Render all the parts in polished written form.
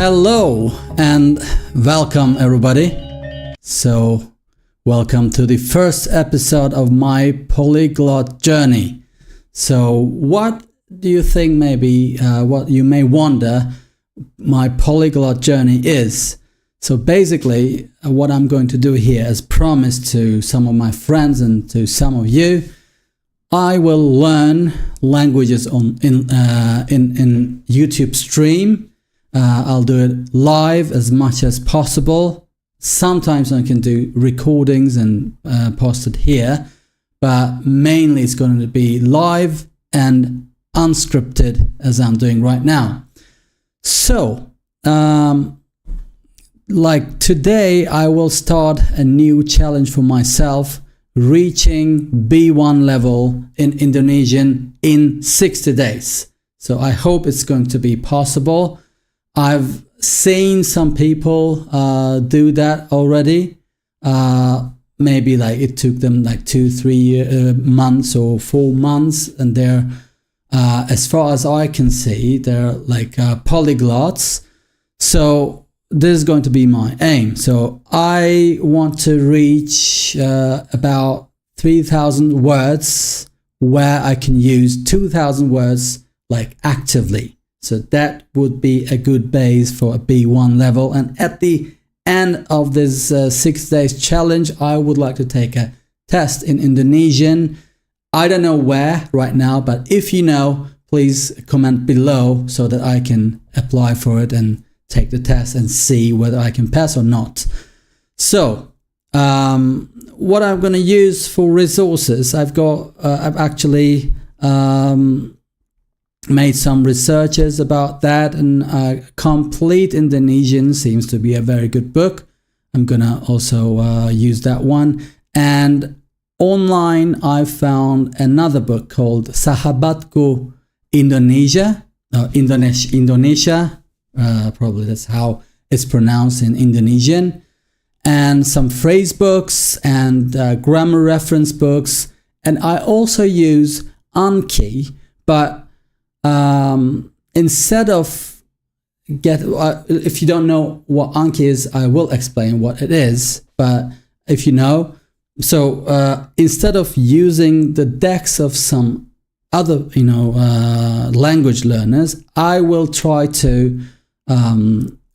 Hello and welcome everybody. So welcome to the first episode of my polyglot journey. So what do you think what you may wonder my polyglot journey is? So basically what I'm going to do here, as promised to some of my friends and to some of you, I will learn languages in YouTube stream. I'll do it live as much as possible. Sometimes I can do recordings and post it here, but mainly it's going to be live and unscripted as I'm doing right now. So, like today, I will start a new challenge for myself, reaching B1 level in Indonesian in 60 days. So I hope it's going to be possible. I've seen some people do that already. Maybe like it took them like 2-3 months or 4 months, and they're as far as I can see, they're like polyglots. So this is going to be my aim. So I want to reach about 3,000 words, where I can use 2,000 words like actively. So that would be a good base for a B1 level. And at the end of this 6 days challenge, I would like to take a test in Indonesian. I don't know where right now, but if you know, please comment below so that I can apply for it and take the test and see whether I can pass or not. So what I'm going to use for resources, I've actually made some researches about that, and Complete Indonesian seems to be a very good book. I'm gonna also use that one. And online I found another book called Sahabatku Indonesia, Indonesia, probably that's how it's pronounced in Indonesian, and some phrase books and grammar reference books. And I also use Anki, but instead of if you don't know what Anki is, I will explain what it is. But if you know, so instead of using the decks of some other language learners, I will try to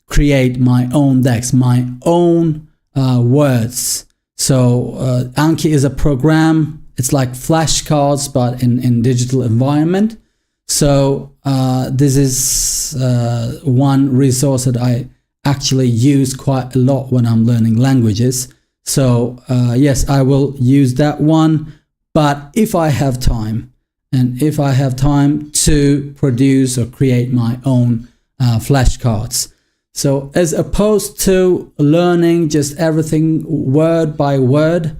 create my own decks, my own words. So Anki is a program. It's like flashcards, but in digital environment. So this is one resource that I actually use quite a lot when I'm learning languages. So yes, I will use that one. But if I have time, and if I have time to produce or create my own flashcards. So as opposed to learning just everything word by word,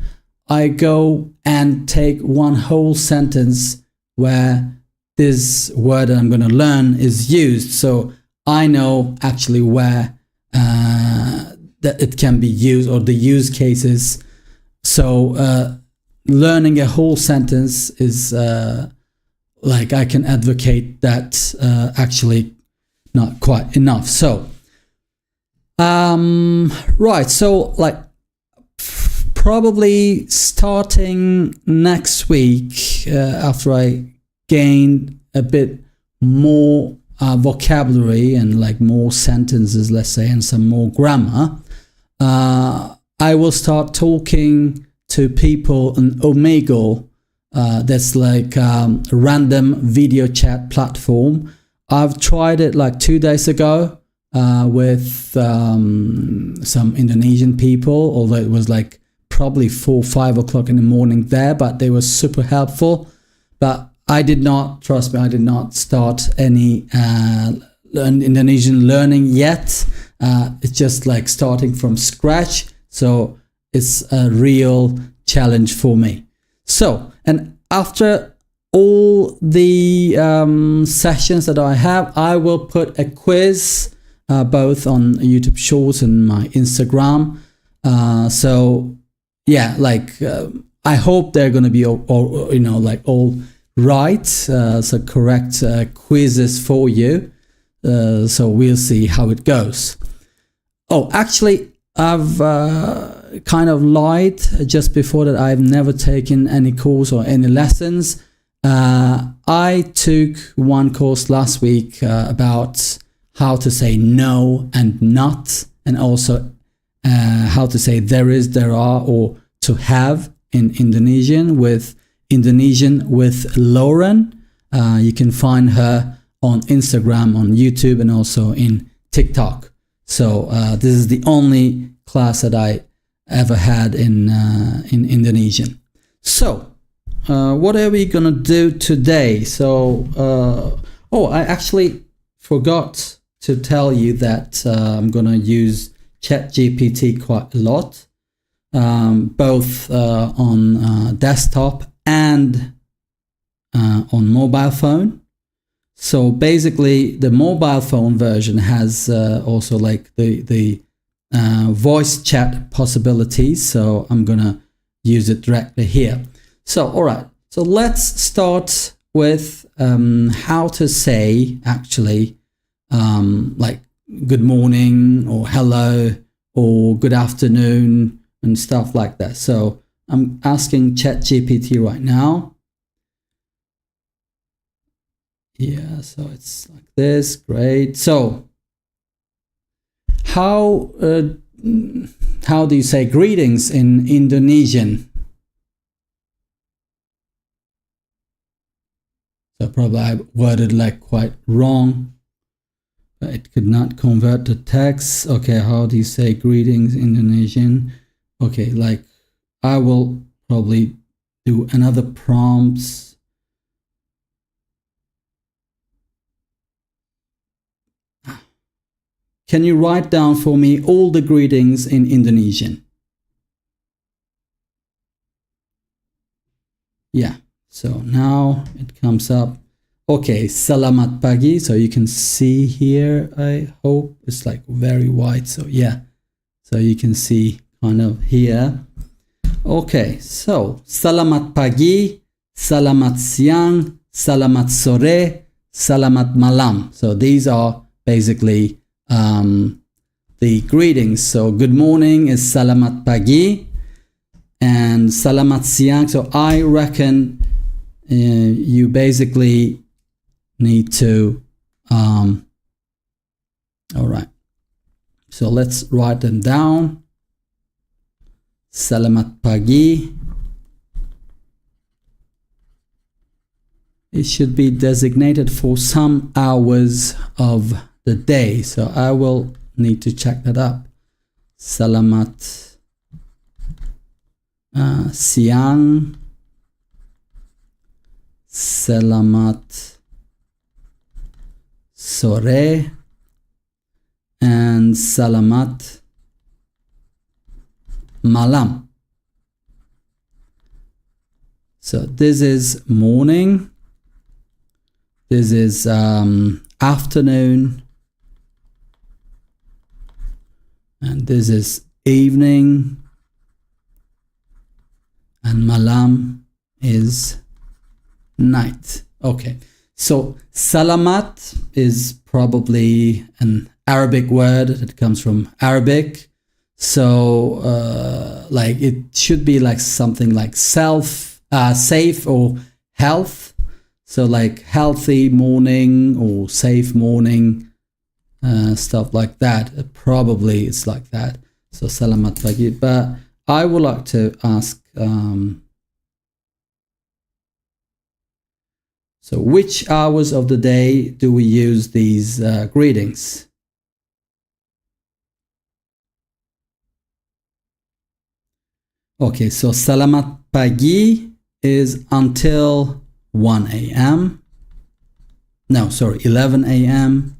I go and take one whole sentence where this word that I'm going to learn is used, so I know actually where that it can be used, or the use cases. So learning a whole sentence is like I can advocate that actually not quite enough. So right, so like probably starting next week after I gained a bit more vocabulary and like more sentences, let's say, and some more grammar, I will start talking to people on Omegle. That's like a random video chat platform. I've tried it like 2 days ago with some Indonesian people, although it was like probably 4-5 o'clock in the morning there, but they were super helpful. But I did not start any Indonesian learning yet. It's just like starting from scratch. So it's a real challenge for me. So, and after all the sessions that I have, I will put a quiz both on YouTube Shorts and my Instagram. So yeah, like I hope they're going to be all right, so correct quizzes for you. So we'll see how it goes. Oh, actually, I've kind of lied just before that. I've never taken any course or any lessons. I took one course last week about how to say no and not, and also how to say there is, there are, or to have in Indonesian with Lauren. You can find her on Instagram, on YouTube, and also in TikTok. So this is the only class that I ever had in Indonesian. So what are we gonna do today? So I actually forgot to tell you that I'm gonna use ChatGPT quite a lot, both on desktop and on mobile phone. So basically, the mobile phone version has also like the voice chat possibilities. So I'm gonna use it directly here. So all right. So let's start with how to say actually like good morning or hello or good afternoon and stuff like that. So I'm asking ChatGPT right now. Yeah, so it's like this. Great. So how do you say greetings in Indonesian? So probably I worded like quite wrong. It could not convert the text. Okay, how do you say greetings in Indonesian? Okay, like I will probably do another prompts. Can you write down for me all the greetings in Indonesian? Yeah, so now it comes up. Okay, selamat pagi. So you can see here, I hope it's like very white. So yeah, so you can see kind of here. Okay, so selamat pagi, selamat siang, selamat sore, selamat malam. So these are basically the greetings. So good morning is selamat pagi and selamat siang. So I reckon you basically need to all right, so let's write them down. Selamat pagi. It should be designated for some hours of the day, so I will need to check that up. Selamat siang, selamat sore, and selamat malam. So this is morning, this is afternoon, and this is evening, and malam is night. Okay, so salamat is probably an Arabic word that comes from Arabic. So like it should be like something like safe or health. So like healthy morning or safe morning, stuff like that. Probably it's like that. So selamat pagi. But I would like to ask, so which hours of the day do we use these greetings? Okay, so selamat pagi is until 1 a.m. No, sorry, 11 a.m.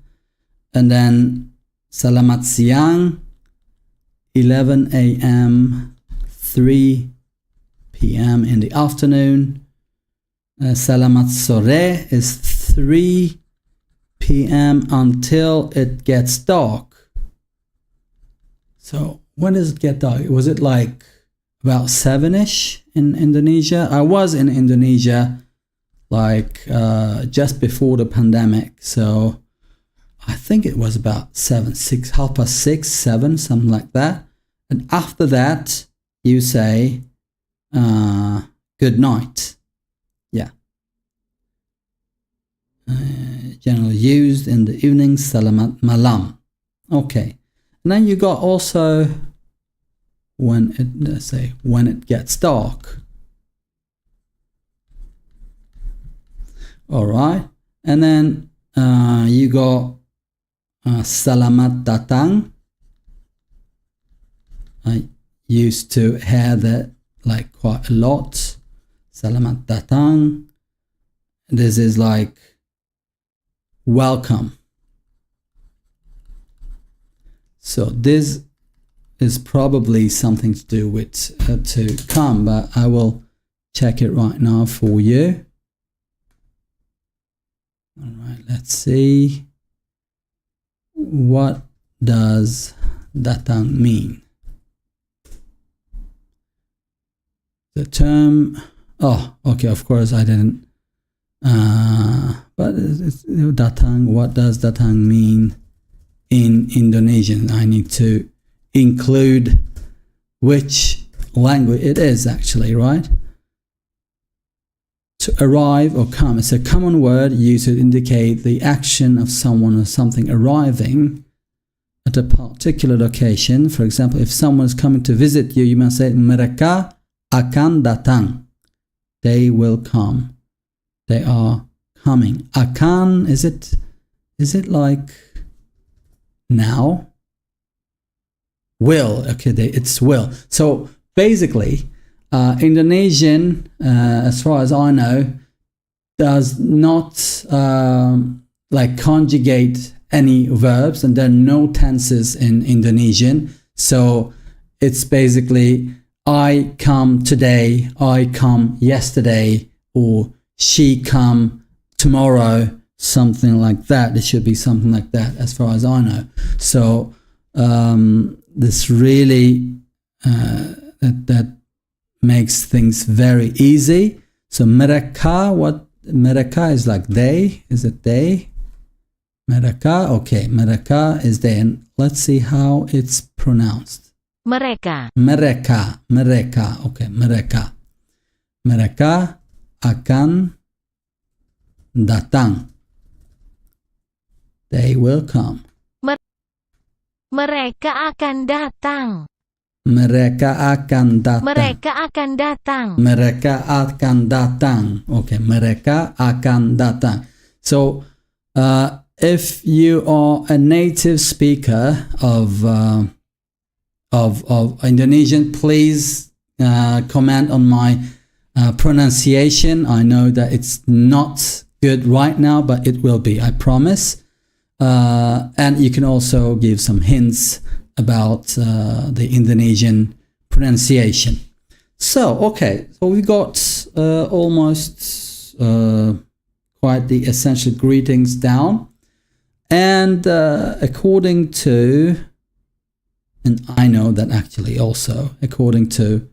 And then selamat siang, 11 a.m., 3 p.m. in the afternoon. Selamat sore is 3 p.m. until it gets dark. So when does it get dark? Was it like about 7-ish in Indonesia? I was in Indonesia like just before the pandemic. So I think it was about 6:30, 7, something like that. And after that, you say good night. Yeah. Generally used in the evening, salamat malam. Okay. And then you got also when it gets dark. All right. And then you got selamat datang. I used to hear that like quite a lot. Selamat datang. This is like welcome. So this is probably something to do with to come, but I will check it right now for you. All right, let's see. What does datang mean? The term, oh, okay, of course I didn't, but it's datang, what does datang mean in Indonesian? I need to include which language it is actually, right? To arrive or come, it's a common word used to indicate the action of someone or something arriving at a particular location. For example, if someone is coming to visit you, you must say, mereka akan datang. They will come. They are coming. Akan, is it like now? Will, okay, it's will. So basically, Indonesian, as far as I know, does not like conjugate any verbs, and there are no tenses in Indonesian. So it's basically I come today, I come yesterday, or she come tomorrow, something like that. It should be something like that as far as I know. So this really that makes things very easy. So mereka, what mereka is like they, is it they? Mereka, okay, mereka is they, and let's see how it's pronounced. Mereka. Mereka, mereka, okay, mereka. Mereka akan datang. They will come. Mereka akan datang. Mereka akan datang. Mereka akan datang. Mereka akan datang. Okay, mereka akan datang. So, if you are a native speaker of Indonesian, please comment on my pronunciation. I know that it's not good right now, but it will be, I promise. And you can also give some hints about the Indonesian pronunciation. So, okay, so we got almost quite the essential greetings down. And according to, and I know that actually also, according to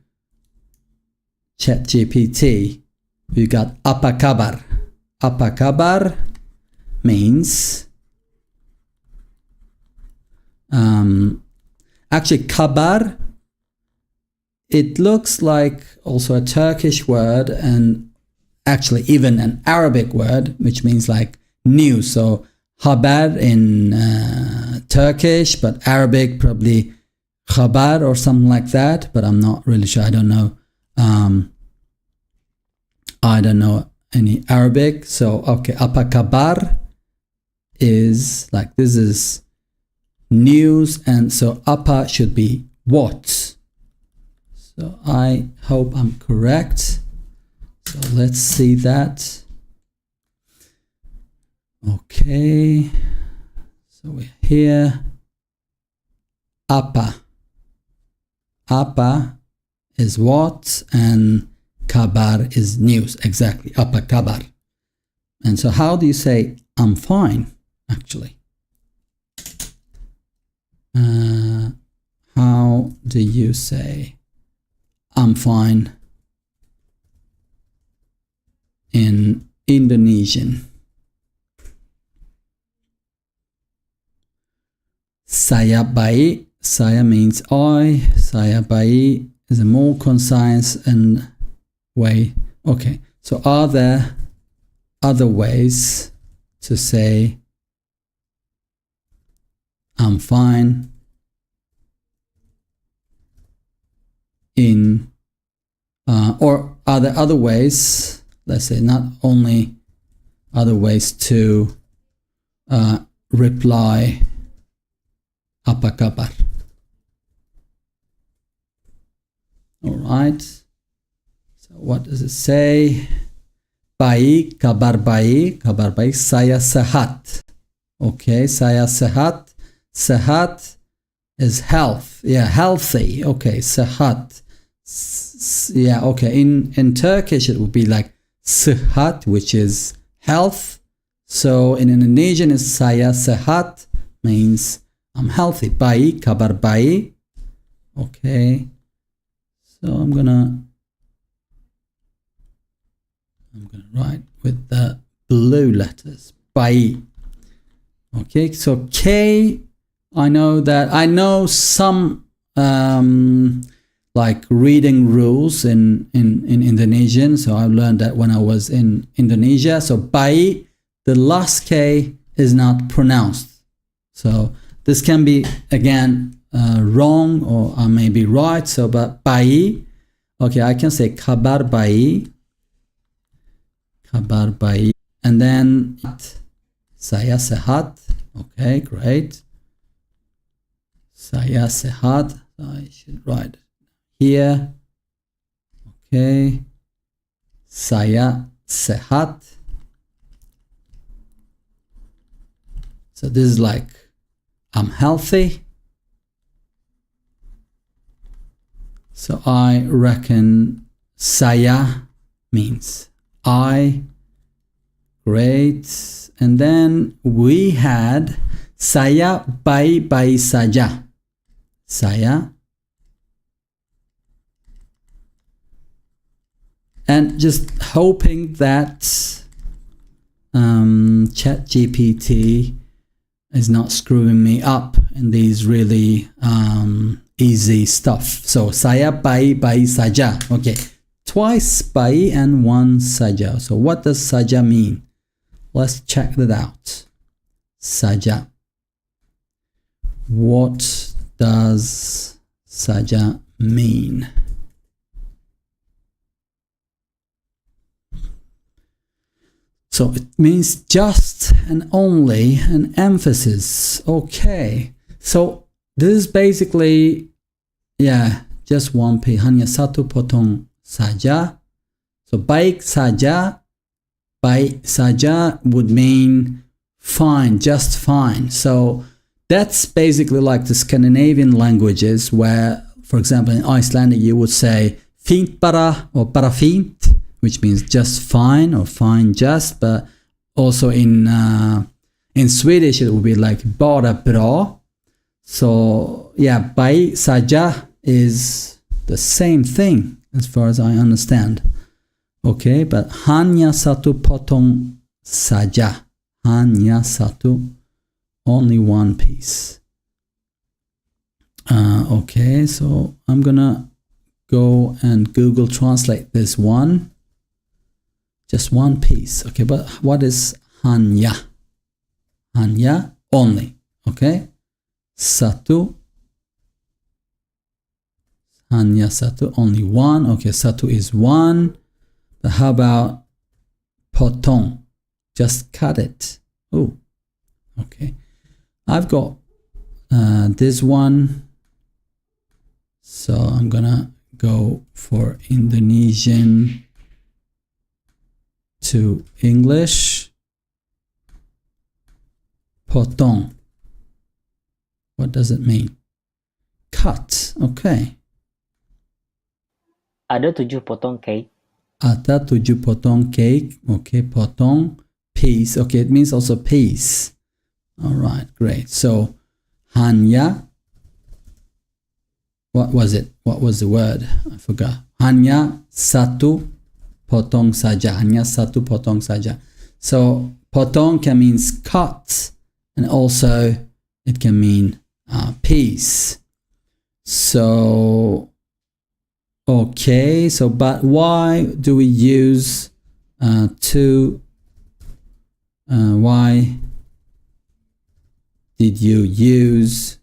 ChatGPT, we got apa kabar. Apa kabar means, actually kabar, it looks like also a Turkish word and actually even an Arabic word, which means like news. So haber in Turkish, but Arabic probably khabar or something like that, but I'm not really sure. I don't know. I don't know any Arabic. So, okay, apa kabar is like, this is news, and so apa should be what. So I hope I'm correct. So let's see that. Okay. So we're here. Apa. Apa is what, and kabar is news. Exactly. Apa kabar. And so how do you say I'm fine, actually? How do you say I'm fine in Indonesian? Saya baik. Saya means I. Saya baik is a more concise and way. Okay, so are there other ways to say I'm fine in, or are there other ways, let's say not only other ways to reply apa kabar? All right. So what does it say? Baik, kabar baik, saya sehat. Okay, saya sehat. Sehat is health. Yeah, healthy. Okay, sehat. Yeah, okay. In Turkish it would be like sehat, which is health. So in Indonesian it's saya sehat, means I'm healthy. Baik, kabar baik. Okay. So I'm gonna write with the blue letters. Baik. Okay, so K, I know some like reading rules in Indonesian. So I learned that when I was in Indonesia. So baik, the last K is not pronounced. So this can be again wrong, or I may be right. So but baik, okay, I can say kabar baik, and then saya sehat. Okay, great. Saya sehat. I should write here. Okay. Saya sehat. So this is like I'm healthy. So I reckon saya means I. Great. And then we had saya baik-baik saja. Saya. And just hoping that ChatGPT is not screwing me up in these really easy stuff. So saya baik-baik saja. Okay. Twice baik and once saja. So what does saja mean? Let's check that out. Saja. What does saja mean? So it means just and only, an emphasis. Okay. So this is basically, yeah, just one P. Hanya satu potong saja. So baik saja would mean fine, just fine. So that's basically like the Scandinavian languages where, for example, in Icelandic you would say fint bara or bara fint, which means just fine or fine just. But also in Swedish it would be like bara bra. So yeah, baik saja is the same thing as far as I understand. Okay, but hanya satu potong saja. Hanya satu, only one piece. Okay, so I'm gonna go and Google translate this one. Just one piece. Okay, but what is hanya? Hanya, only. Okay, satu. Hanya satu, only one. Okay, satu is one. But how about potong? Just cut it. Oh, okay. I've got this one. So I'm gonna go for Indonesian to English. Potong. What does it mean? Cut. Okay. Ada 7 potong cake. Ada 7 potong cake. Okay, potong. Piece. Okay, it means also piece. All right, great. So, hanya. What was it? What was the word? I forgot. Hanya satu potong saja. Hanya satu potong saja. So, potong can mean cut. And also, it can mean peace. So, okay, so but why do we use why did you use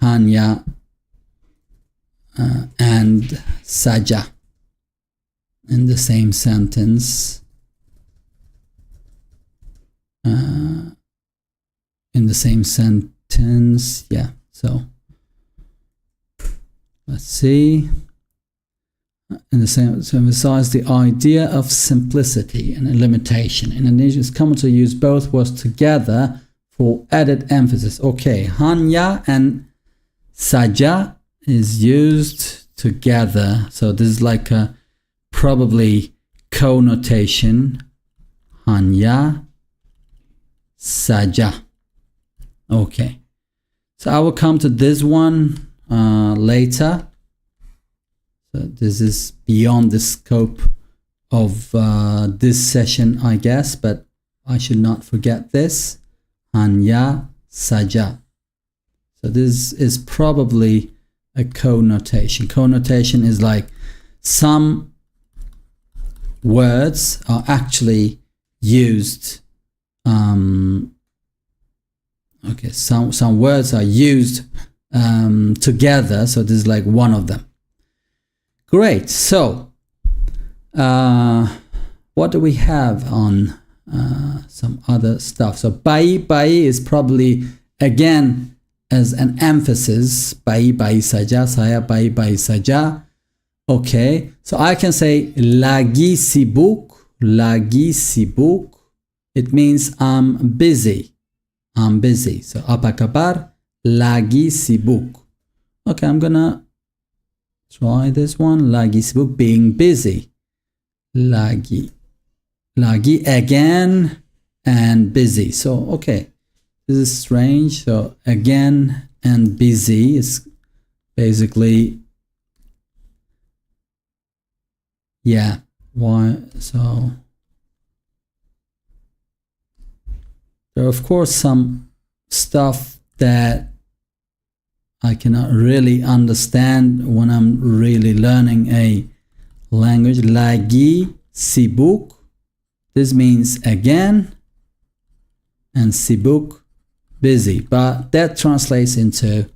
hanya and saja in the same sentence? Yeah, so let's see. In the same, to emphasize the idea of simplicity and limitation. In Indonesian, it's common to use both words together for added emphasis. Okay, hanya and saja is used together. So this is like a probably connotation. Hanya saja. Okay. So I will come to this one later. So this is beyond the scope of this session, I guess, but I should not forget this. Hanya saja. So this is probably a connotation. Connotation is like some words are actually used. Okay, some words are used together. So this is like one of them. Great. So, what do we have on some other stuff? So, bai is probably again as an emphasis. Bai saja, saya bai saja. Okay. So I can say lagi sibuk. It means I'm busy. So apa kabar? Lagi sibuk. Okay, I'm gonna try this one. Lagi sibuk, being busy. Lagi again and busy. So okay, this is strange. So again and busy is basically, yeah. Why? So there are of course some stuff that I cannot really understand when I'm really learning a language. Lagi sibuk. This means again, and sibuk, busy. But that translates into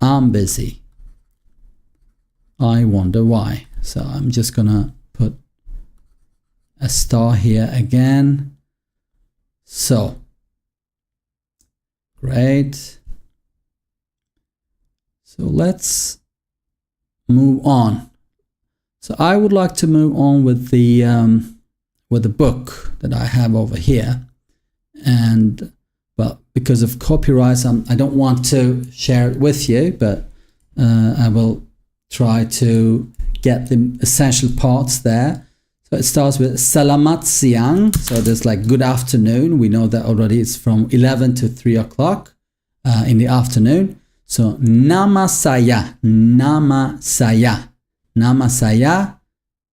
I'm busy. I wonder why. So I'm just gonna put a star here again. So, great. So let's move on. So I would like to move on with the book that I have over here, and well, because of copyright, I don't want to share it with you, but I will try to get the essential parts there. So it starts with Selamat siang. So there's like good afternoon. We know that already. It's from 11 to 3 o'clock in the afternoon. So nama saya. Nama saya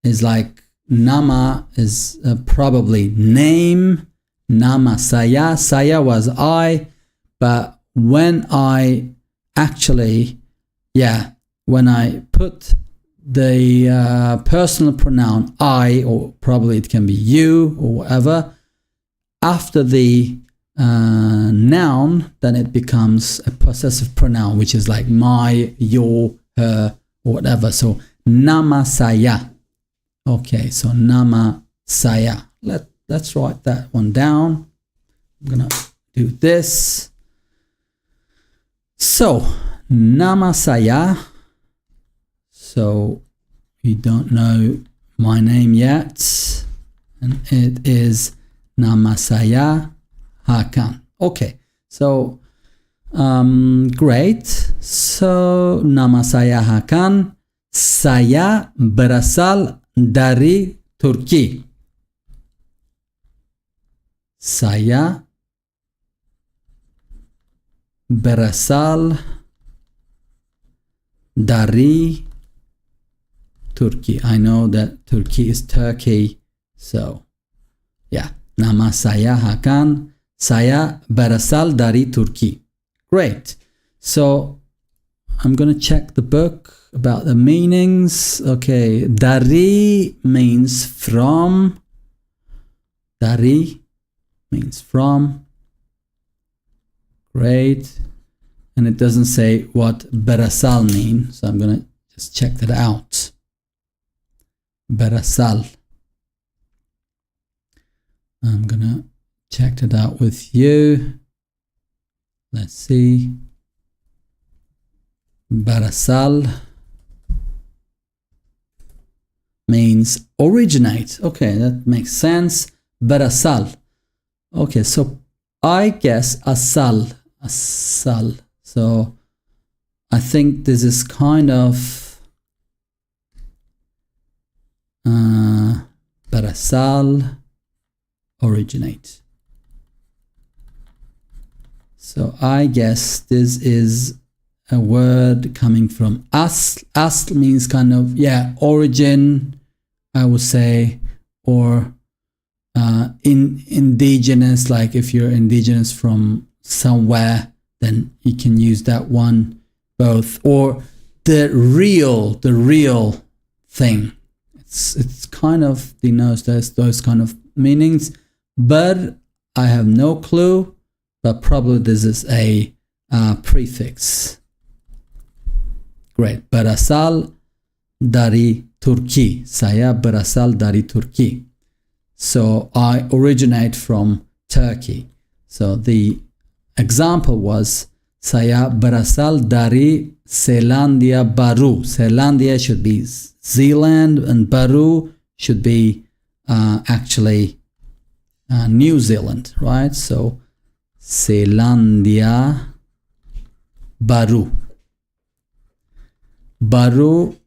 is like, nama is probably name. Nama saya. Saya was I. But when I actually, when I put the personal pronoun I, or probably it can be you or whatever, after the noun, then it becomes a possessive pronoun, which is like my, your, her, or whatever. So nama saya. Okay, so nama saya. Let's write that one down. I'm gonna do this. So nama saya. So you don't know my name yet, and it is nama saya Hakan. Okay, so great. So nama saya Hakan. Saya berasal dari Turki. Saya berasal dari Turkey. I know that Turkey is Turkey. So, yeah. Nama saya Hakan. Saya berasal dari Turki. Great. So I'm going to check the book about the meanings. Okay, dari means from. Dari means from. Great. And it doesn't say what berasal means, so I'm going to just check that out. Berasal. I'm going to check that out with you. Let's see. Berasal means originate. Okay, that makes sense. Berasal. Okay, so I guess asal. Asal. So I think this is kind of berasal, originate. So I guess this is a word coming from asl. Asl means kind of, origin, I would say, or indigenous, like if you're indigenous from somewhere, then you can use that one, both, or the real thing. It's kind of denotes those kind of meanings, but I have no clue. But probably this is a prefix. Great. Berasal dari Turki. Saya berasal dari Turki. So I originate from Turkey. So the example was saya berasal dari Selandia Baru. Selandia should be Zealand and Baru should be actually New Zealand, right? So Selandia Baru. Baru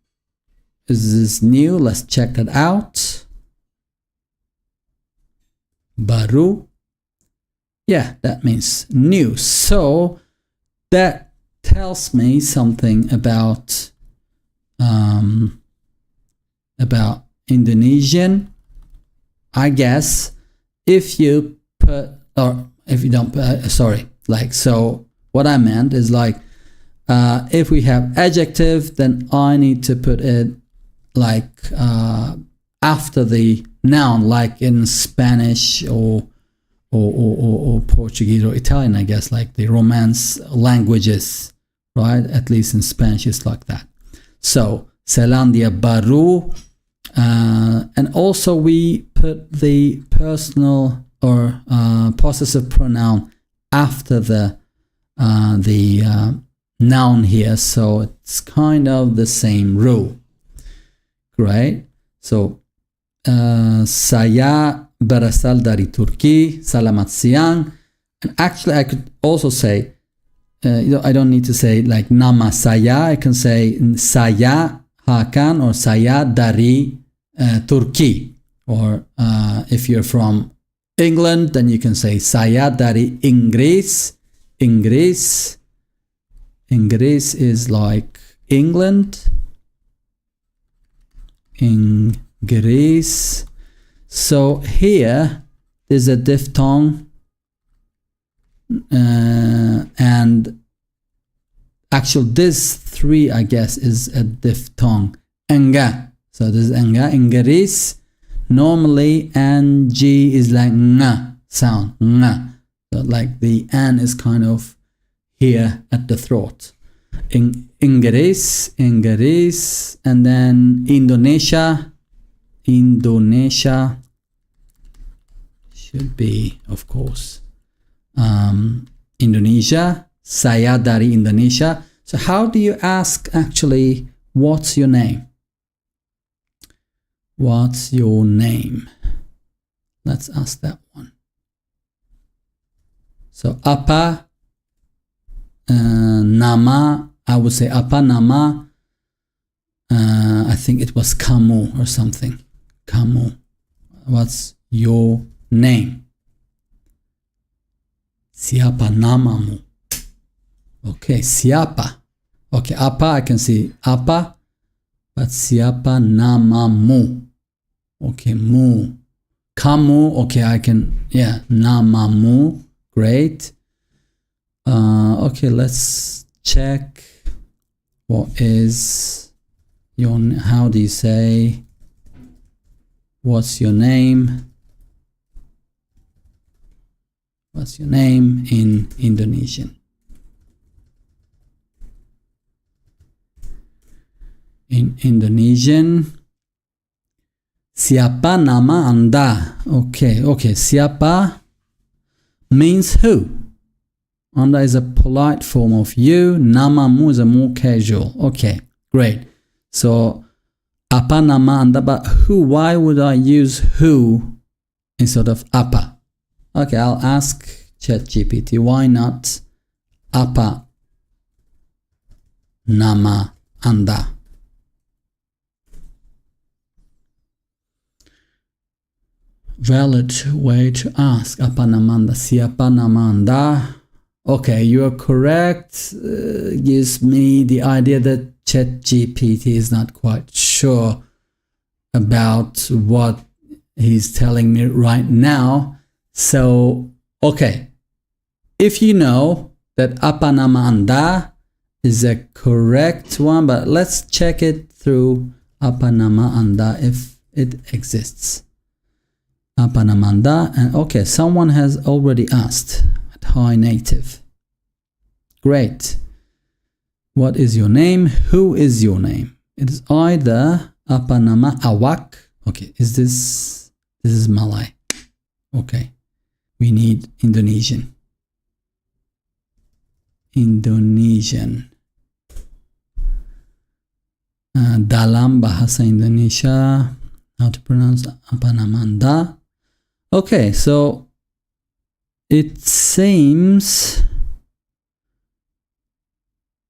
is new. Let's check that out. Baru. Yeah, that means new. So that tells me something about Indonesian. I guess if you put, or if you don't, so what I meant is like, if we have adjective, then I need to put it like after the noun, like in Spanish or Portuguese or Italian, I guess, like the Romance languages, right? At least in Spanish, it's like that. So Selandia Baru, and also we put the personal or possessive pronoun after the noun here, so it's kind of the same rule. Great. So saya berasal dari Turki. Selamat siang. And actually, I could also say, I don't need to say like nama saya. I can say saya Hakan or saya dari Turki. Or if you're from England, then you can say saya dari Inggris. Inggris is like England. Inggris. So here there's a diphthong, and actually this 3, I guess, is a diphthong. Enga. So this is enga. Inggris. Normally ng is like nga sound. Nga. So like the n is kind of here at the throat. Inggris, and then Indonesia should be, of course, Indonesia. Saya dari Indonesia. So how do you ask actually, what's your name? What's your name? Let's ask that one. So apa nama, I would say apa nama. I think it was kamu or something. Kamu. What's your name? Siapa namamu? Okay, siapa. Okay, apa, I can see apa, but siapa namamu? Okay, mu. Kamu, okay, I can, namamu. Great. Okay, let's check. What is your, how do you say, what's your name? What's your name in Indonesian? In Indonesian, siapa nama Anda? Okay, siapa means who. Anda is a polite form of you. Namamu is a more casual. Okay, great. So, apa nama Anda? But who? Why would I use who instead of apa? Okay, I'll ask ChatGPT. Why not apa nama Anda? Valid way to ask. Apa nama Anda? Siapa nama Anda? Okay, you are correct. Gives me the idea that ChatGPT is not quite sure about what he's telling me right now. So, okay. If you know that apa nama Anda is a correct one, but let's check it through apa nama Anda if it exists. Apa nama Anda, and okay, someone has already asked at High Native. Great. What is your name? Who is your name? It is either apa nama awak. Okay, this is Malay. Okay. We need Indonesian. Dalam bahasa Indonesia, how to pronounce apa nama Anda? Okay, so it seems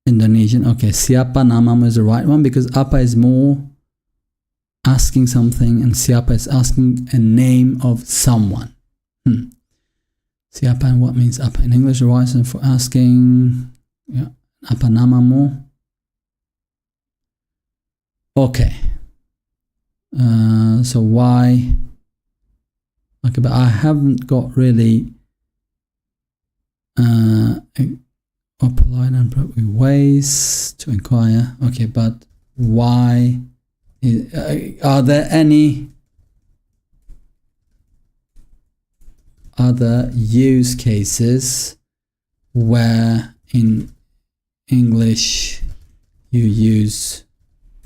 Indonesian. Okay, siapa namamu is the right one because apa is more asking something and siapa is asking a name of someone. Siapa and what means apa in English, the right one for asking, yeah, apa namamu. Okay. So why? Okay, but I haven't got really polite and appropriate ways to inquire. Okay, but why? Are there any other use cases where in English you use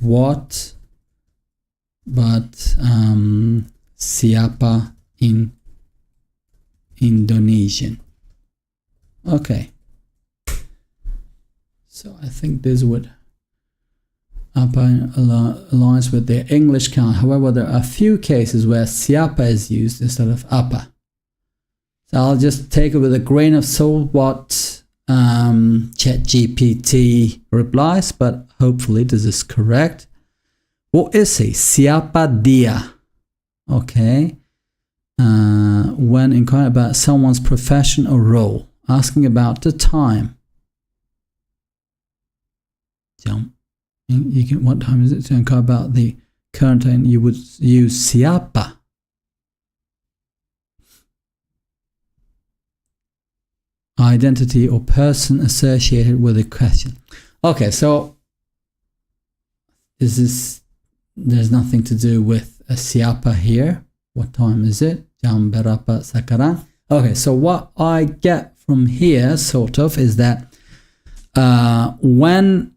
what, but siapa in Indonesian? Okay, so I think this would apa aligns with their English count. However, there are a few cases where siapa is used instead of apa. So I'll just take it with a grain of salt what ChatGPT replies, but hopefully this is correct. What is he? Siapa dia? Okay. When inquiring about someone's profession or role, asking about the time. You can, what time is it? To inquire about the current time, you would use siapa. Identity or person associated with a question. Okay, so there's nothing to do with a siapa here. What time is it? Jam berapa sekarang? Okay, so what I get from here sort of is that when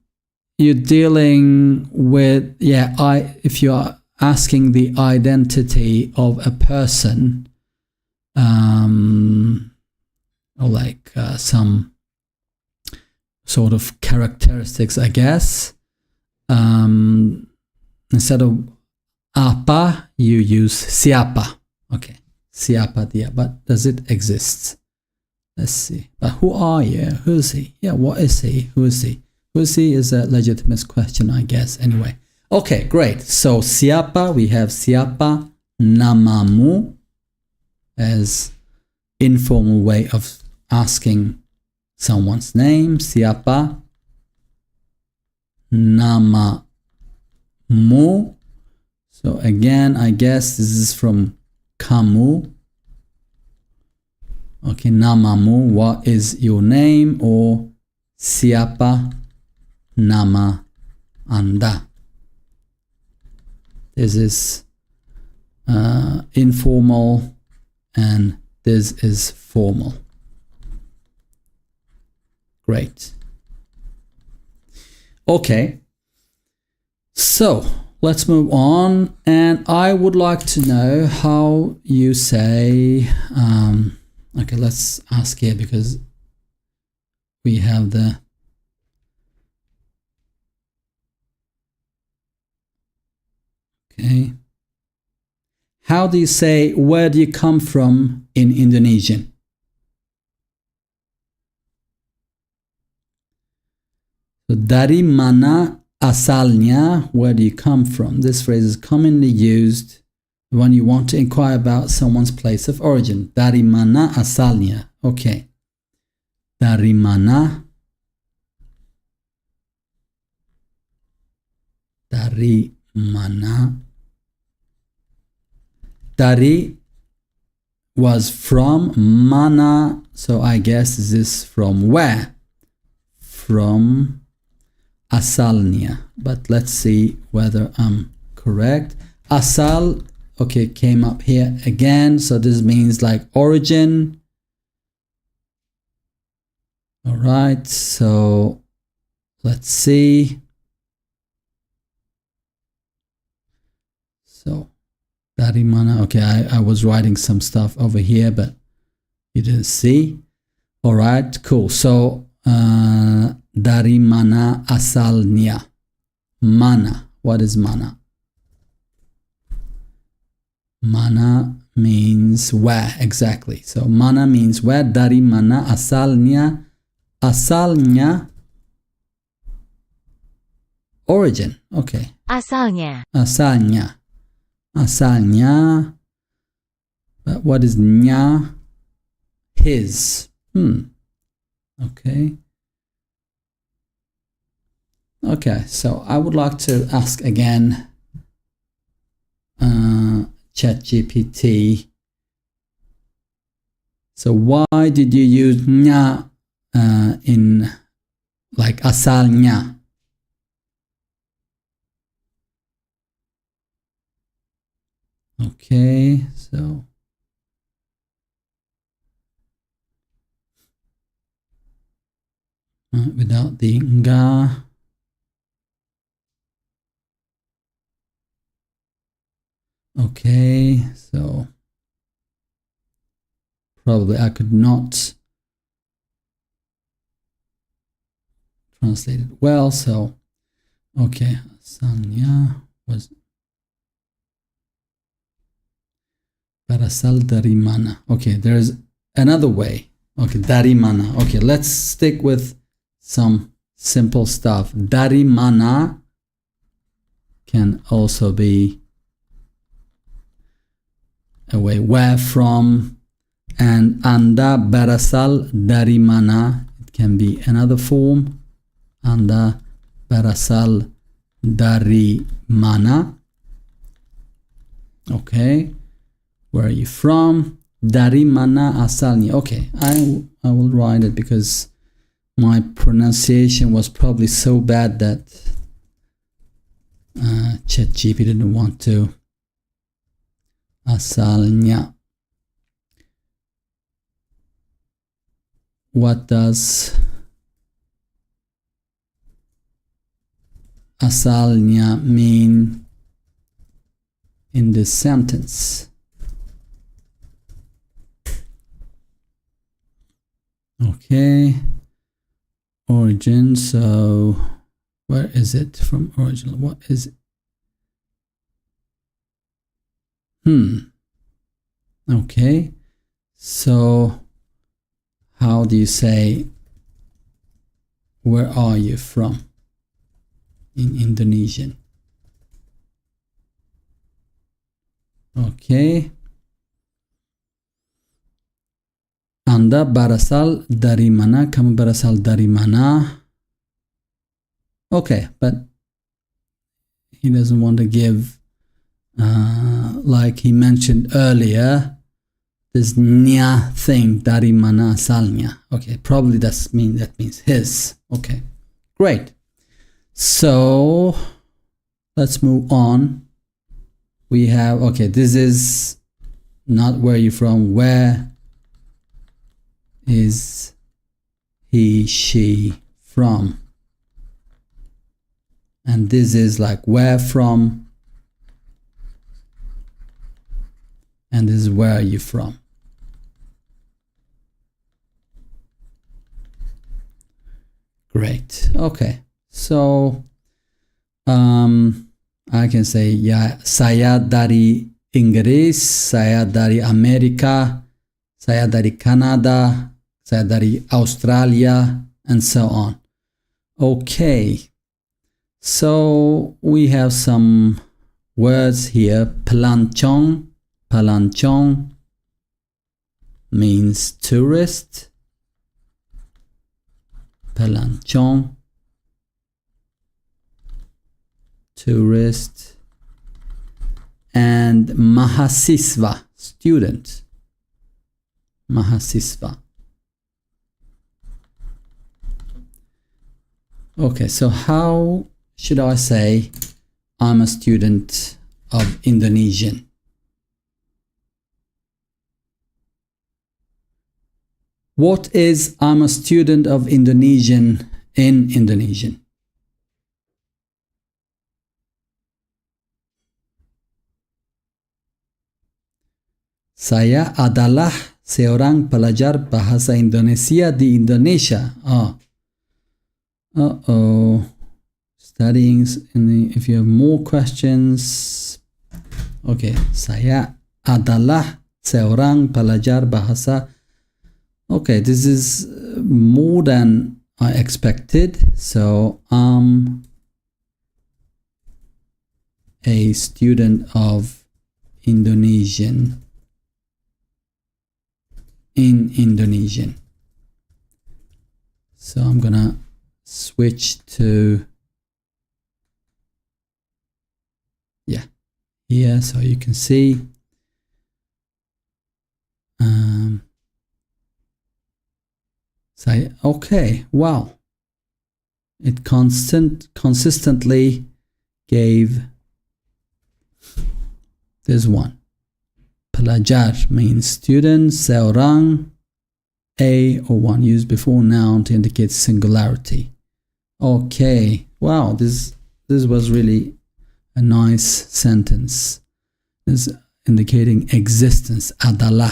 you're dealing with, if you are asking the identity of a person, or like some sort of characteristics, I guess, instead of apa, you use siapa. Okay, siapa dia. But does it exist? Let's see. But who are you? Who's he? Yeah, what is he? Who is he? Who is he is a legitimate question, I guess. Anyway. Okay, great. So siapa, we have siapa namamu as informal way of asking someone's name. Siapa namamu. So again, I guess this is from kamu. Okay, namamu, what is your name? Or siapa nama Anda? This is informal and this is formal. Great. Okay. So let's move on. And I would like to know how you say, okay, let's ask here because we have the okay. How do you say where do you come from in Indonesian? So, dari mana asalnya, where do you come from? This phrase is commonly used when you want to inquire about someone's place of origin. Dari mana asalnya? Okay. Dari mana? Dari mana? Dari was from, mana, so I guess this is from where? From asalnya. But let's see whether I'm correct. Asal, okay, came up here again, so this means like origin. All right, so let's see. So dari mana? Okay, I was writing some stuff over here, but you didn't see. All right, cool. So dari mana asalnya? Mana. What is mana? Mana means where, exactly. So mana means where. Dari mana asalnya? Asalnya, origin. Okay. Asalnya. Asalnya. Asalnya. But what is nya? His. Okay. Okay, so I would like to ask again ChatGPT. So why did you use nya in like asalnya? Okay, so without the nga. Okay, so probably I could not translate it well, so okay, asalnya was berasal dari mana. Okay, there's another way. Okay, dari mana. Okay, let's stick with some simple stuff. Dari mana can also be a way where from, and Anda berasal dari mana. It can be another form. Anda berasal dari mana. Okay. Where are you from? Dari mana asalnya? Okay, I will write it because my pronunciation was probably so bad that ChatGPT didn't want to. Asalnya. What does asalnya mean in this sentence? Okay, origin, so where is it from original? What is it? Okay, so how do you say where are you from in Indonesian? Okay. Anda berasal dari mana? Kamu berasal dari mana? Okay, but he doesn't want to give, like he mentioned earlier, this nya thing, dari mana asalnya. Okay, probably that means his. Okay, great. So let's move on. We have, okay, this is not where you're from. Where is he, she from? And this is like where from, and this is where are you from. Great. Okay. So I can say, yeah, saya dari Inggris, saya dari Amerika, saya dari Canada, saya dari Australia, and so on. Okay. So we have some words here. Pelancong. Pelancong means tourist. Pelancong, tourist. And mahasiswa, student. Mahasiswa. Okay, so how should I say I'm a student of Indonesian? What is I'm a student of Indonesian in Indonesian? Saya adalah seorang pelajar bahasa Indonesia di Indonesia. Studying if you have more questions. Okay, saya adalah seorang pelajar bahasa. Okay, this is more than I expected. So I'm a student of Indonesian in Indonesian. So I'm gonna switch to here so you can see. Say okay, wow. It consistently gave this one. Pelajar means student, seorang, a or one used before noun to indicate singularity. Okay, wow, this was really a nice sentence. It's indicating existence, adalah.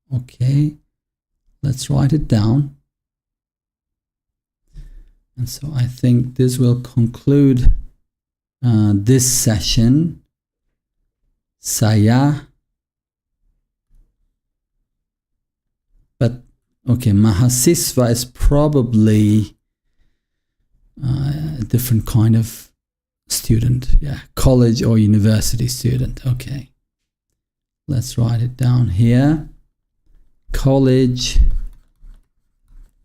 Okay, let's write it down. And so I think this will conclude this session. Saya. But okay, mahasiswa is probably a different kind of student. Yeah, college or university student. Okay, let's write it down here. College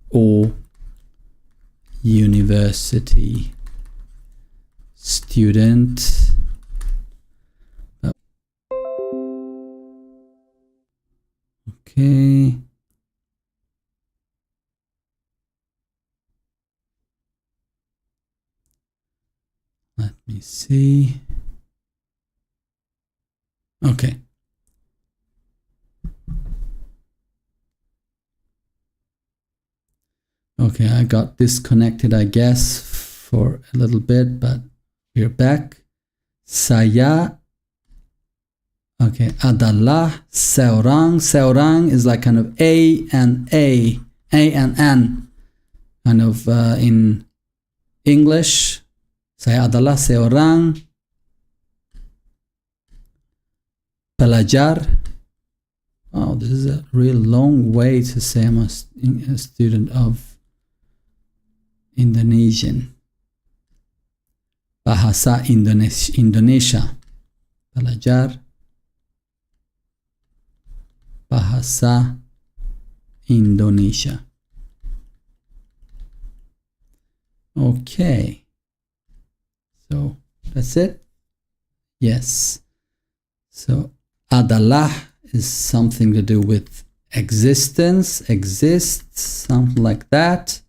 or university student. Okay. Let me see. Okay. Okay, I got disconnected, I guess, for a little bit, but we're back. Saya. Okay, adalah seorang. Seorang is like kind of A and N, kind of in English. Saya adalah seorang pelajar. Oh, this is a real long way to say I'm a student of Indonesian. Bahasa Indonesia. Pelajar bahasa Indonesia. Okay. So that's it. Yes. So adalah is something to do with existence, exists, something like that.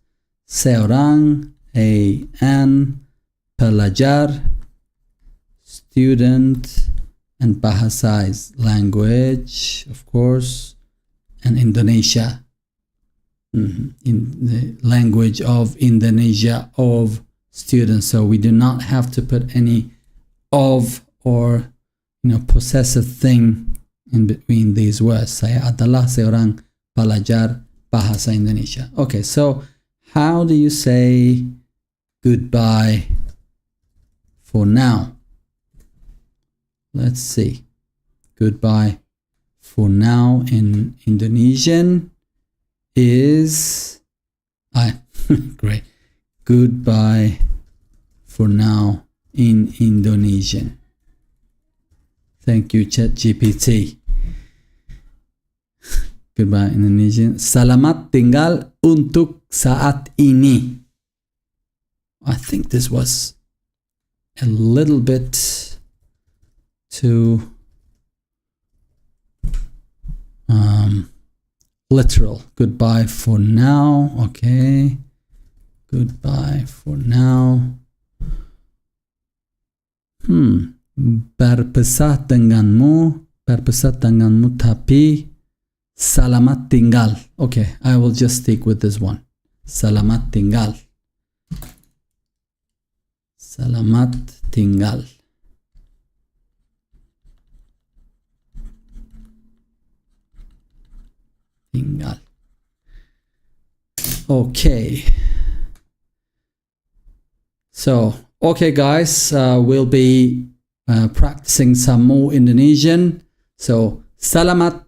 Seorang, an, pelajar, student, and bahasa is language, of course, and Indonesia. In the language of Indonesia, of students. So we do not have to put any of or possessive thing in between these words. Saya adalah seorang pelajar bahasa Indonesia. Okay, so how do you say goodbye for now? Let's see. Goodbye for now in Indonesian is great. Goodbye for now in Indonesian. Thank you, ChatGPT. Goodbye in Indonesian. Selamat tinggal untuk saat ini. I think this was a little bit too literal. Goodbye for now. Okay. Goodbye for now. Berpisah denganmu tapi selamat tinggal. Okay, I will just stick with this one. Selamat tinggal. Selamat tinggal. Tinggal. Okay. So, okay guys, we'll be practicing some more Indonesian. So, selamat